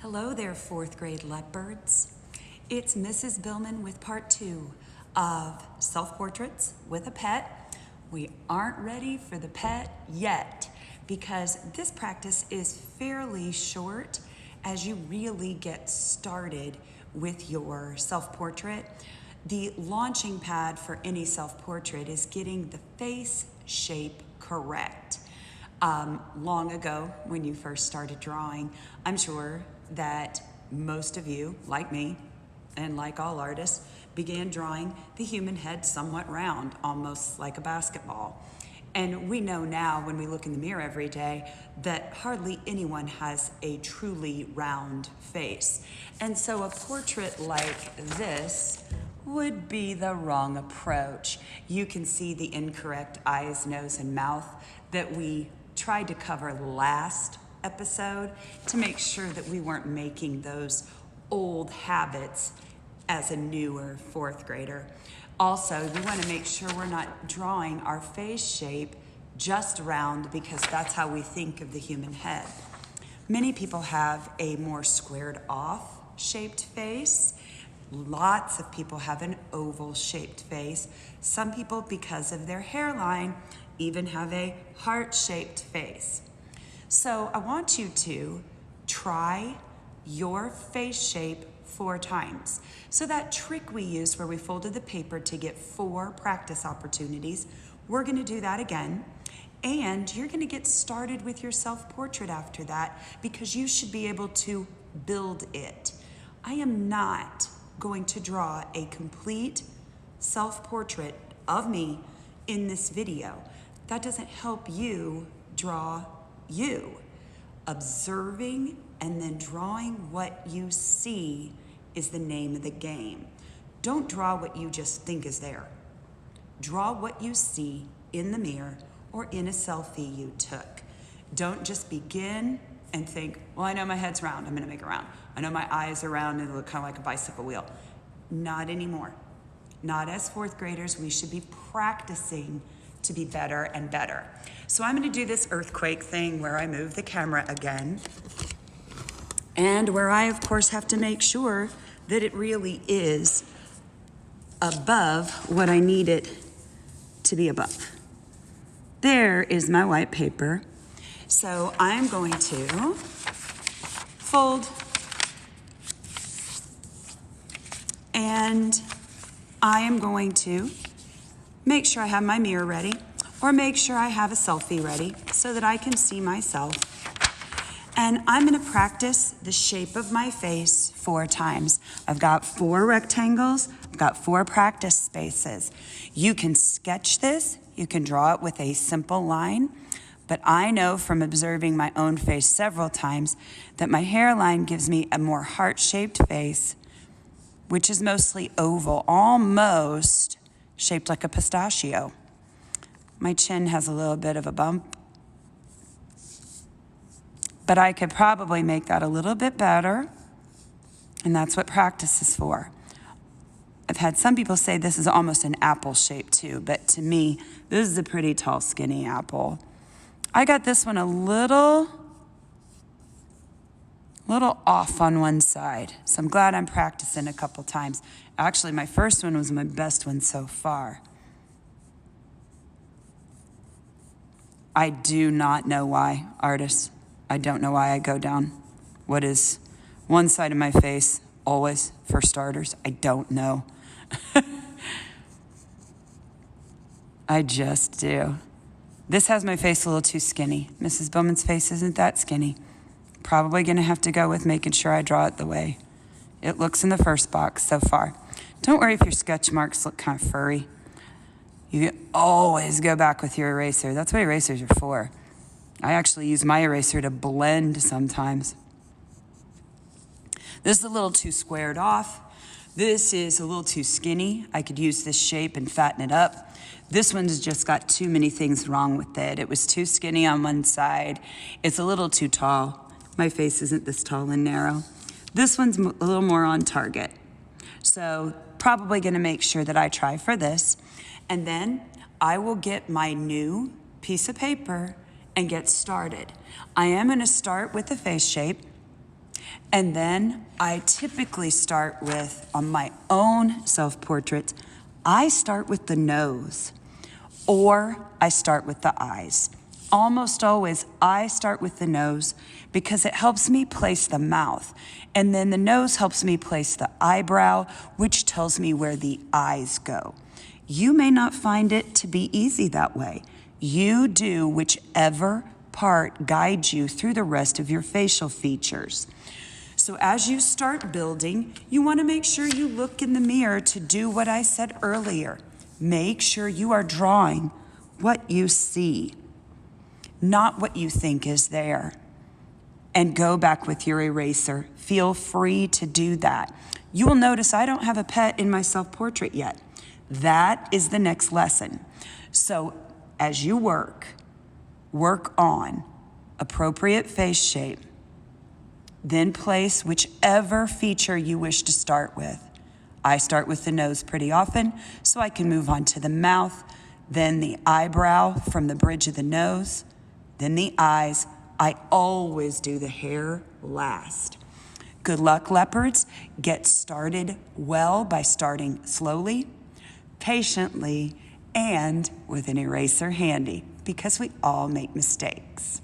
Hello there, fourth grade leopards. It's Mrs. Billman with part 2 of Self-Portraits with a Pet. We aren't ready for the pet yet because this practice is fairly short as you really get started with your self-portrait. The launching pad for any self-portrait is getting the face shape correct. Long ago, when you first started drawing, I'm sure that most of you, like me, and like all artists, began drawing the human head somewhat round, almost like a basketball. And we know now, when we look in the mirror every day, that hardly anyone has a truly round face. And so a portrait like this would be the wrong approach. You can see the incorrect eyes, nose, and mouth that we tried to cover last episode to make sure that we weren't making those old habits as a newer fourth grader. Also, we want to make sure we're not drawing our face shape just round because that's how we think of the human head. Many people have a more squared off shaped face. Lots of people have an oval shaped face. Some people, because of their hairline, even have a heart-shaped face. So I want you to try your face shape 4 times. So that trick we used where we folded the paper to get 4 practice opportunities, we're gonna do that again. And you're gonna get started with your self-portrait after that because you should be able to build it. I am not going to draw a complete self-portrait of me in this video. That doesn't help you draw you. Observing and then drawing what you see is the name of the game. Don't draw what you just think is there. Draw what you see in the mirror or in a selfie you took. Don't just begin and think, well, I know my head's round, I'm gonna make it round. I know my eyes are round and they look kind of like a bicycle wheel. Not anymore. Not as fourth graders. We should be practicing to be better and better. So I'm gonna do this earthquake thing where I move the camera again and where I, of course, have to make sure that it really is above what I need it to be above. There is my white paper. So I'm going to fold and I am going to make sure I have my mirror ready or make sure I have a selfie ready so that I can see myself. And I'm gonna practice the shape of my face 4 times. I've got 4 rectangles, I've got 4 practice spaces. You can sketch this, you can draw it with a simple line, but I know from observing my own face several times that my hairline gives me a more heart-shaped face, which is mostly oval, almost shaped like a pistachio. My chin has a little bit of a bump, but I could probably make that a little bit better, and that's what practice is for. I've had some people say this is almost an apple shape too, but to me, this is a pretty tall, skinny apple. I got this one a little off on one side, so I'm glad I'm practicing a couple times. Actually, my first one was my best one so far. I do not know why, artists. I don't know why I go down what is one side of my face always, for starters. I don't know. I just do. This has my face a little too skinny. Mrs. Bowman's face isn't that skinny. Probably gonna have to go with making sure I draw it the way it looks in the first box so far. Don't worry if your sketch marks look kind of furry. You can always go back with your eraser. That's what erasers are for. I actually use my eraser to blend sometimes. This is a little too squared off. This is a little too skinny. I could use this shape and fatten it up. This one's just got too many things wrong with it. It was too skinny on one side. It's a little too tall. My face isn't this tall and narrow. This one's a little more on target. So probably gonna make sure that I try for this. And then I will get my new piece of paper and get started. I am gonna start with the face shape. And then I typically start with, on my own self-portraits, I start with the nose or I start with the eyes. Almost always I start with the nose because it helps me place the mouth. And then the nose helps me place the eyebrow, which tells me where the eyes go. You may not find it to be easy that way. You do whichever part guides you through the rest of your facial features. So as you start building, you want to make sure you look in the mirror to do what I said earlier. Make sure you are drawing what you see, not what you think is there. And go back with your eraser. Feel free to do that. You will notice I don't have a pet in my self-portrait yet. That is the next lesson. So as you work on appropriate face shape, then place whichever feature you wish to start with. I start with the nose pretty often, so I can move on to the mouth, then the eyebrow from the bridge of the nose, then the eyes. I always do the hair last. Good luck, leopards. Get started well by starting slowly, patiently, and with an eraser handy, because we all make mistakes.